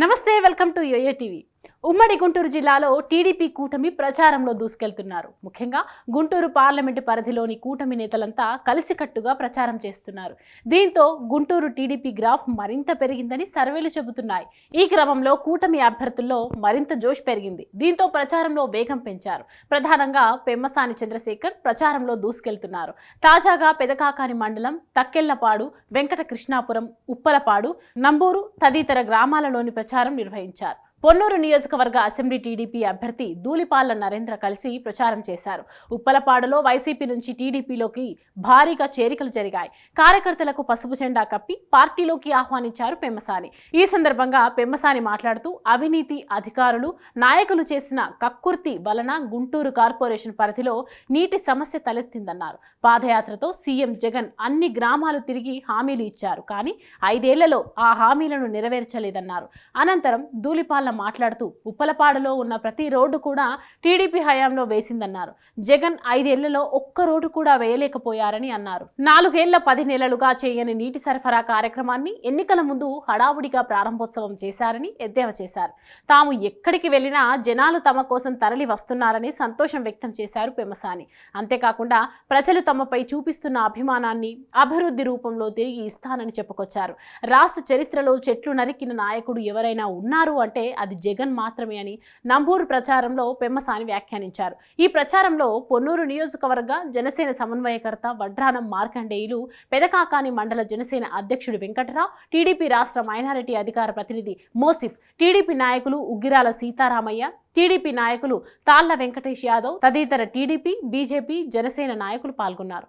నమస్తే, welcome to yo-yo TV. ఉమ్మడి గుంటూరు జిల్లాలో టీడీపీ కూటమి ప్రచారంలో దూసుకెళ్తున్నారు. ముఖ్యంగా గుంటూరు పార్లమెంటు పరిధిలోని కూటమి నేతలంతా కలిసికట్టుగా ప్రచారం చేస్తున్నారు. దీంతో గుంటూరు టీడీపీ గ్రాఫ్ మరింత పెరిగిందని సర్వేలు చెబుతున్నాయి. ఈ క్రమంలో కూటమి అభ్యర్థుల్లో మరింత జోష్ పెరిగింది. దీంతో ప్రచారంలో వేగం పెంచారు. ప్రధానంగా పెమ్మసాని చంద్రశేఖర్ ప్రచారంలో దూసుకెళ్తున్నారు. తాజాగా పెదకాకాని మండలం తక్కెళ్లపాడు, వెంకట కృష్ణాపురం, ఉప్పలపాడు, నంబూరు తదితర గ్రామాలలోని ప్రచారం నిర్వహించారు. పొన్నూరు నియోజకవర్గ అసెంబ్లీ టీడీపీ అభ్యర్థి ధూళిపాళ్ల నరేంద్ర కలిసి ప్రచారం చేశారు. ఉప్పలపాడులో వైసీపీ నుంచి టీడీపీలోకి భారీగా చేరికలు జరిగాయి. కార్యకర్తలకు పసుపు జెండా కప్పి పార్టీలోకి ఆహ్వానించారు పెమ్మసాని. ఈ సందర్భంగా పెమ్మసాని మాట్లాడుతూ అవినీతి అధికారులు నాయకులు చేసిన కక్కుర్తి వలన గుంటూరు కార్పొరేషన్ పరిధిలో నీటి సమస్య తలెత్తిందన్నారు. పాదయాత్రతో సీఎం జగన్ అన్ని గ్రామాలు తిరిగి హామీలు ఇచ్చారు, కానీ 5 ఏళ్లలో ఆ హామీలను నెరవేర్చలేదన్నారు. అనంతరం ధూళిపాళ్ల మాట్లాడుతూ ఉప్పలపాడులో ఉన్న ప్రతి రోడ్డు కూడా టీడీపీ హయాంలో వేసిందన్నారు. జగన్ 5 ఏళ్లలో ఒక్క రోడ్డు కూడా వేయలేకపోయారని అన్నారు. 4 ఏళ్ల 10 నెలలుగా చేయని నీటి సరఫరా కార్యక్రమాన్ని ఎన్నికల ముందు హడావుడిగా ప్రారంభోత్సవం చేశారని ఎద్దేవా చేశారు. తాము ఎక్కడికి వెళ్లినా జనాలు తమ కోసం తరలి వస్తున్నారని సంతోషం వ్యక్తం చేశారు పెమ్మసాని. అంతేకాకుండా ప్రజలు తమపై చూపిస్తున్న అభిమానాన్ని అభివృద్ధి రూపంలో తిరిగి ఇస్తానని చెప్పుకొచ్చారు. రాష్ట్ర చరిత్రలో చెట్లు నరికిన నాయకుడు ఎవరైనా ఉన్నారు అంటే అది జగన్ మాత్రమే అని నంబూరు ప్రచారంలో పెమ్మసాని వ్యాఖ్యానించారు. ఈ ప్రచారంలో పొన్నూరు నియోజకవర్గ జనసేన సమన్వయకర్త వడ్రానం మార్కండేయులు, పెదకాకాని మండల జనసేన అధ్యక్షుడు వెంకటరావు, టీడీపీ రాష్ట్ర మైనారిటీ అధికార ప్రతినిధి మోసిఫ్, టీడీపీ నాయకులు ఉగ్గిరాల సీతారామయ్య, టీడీపీ నాయకులు తాళ్ల వెంకటేష్ యాదవ్ తదితర టీడీపీ, బీజేపీ, జనసేన నాయకులు పాల్గొన్నారు.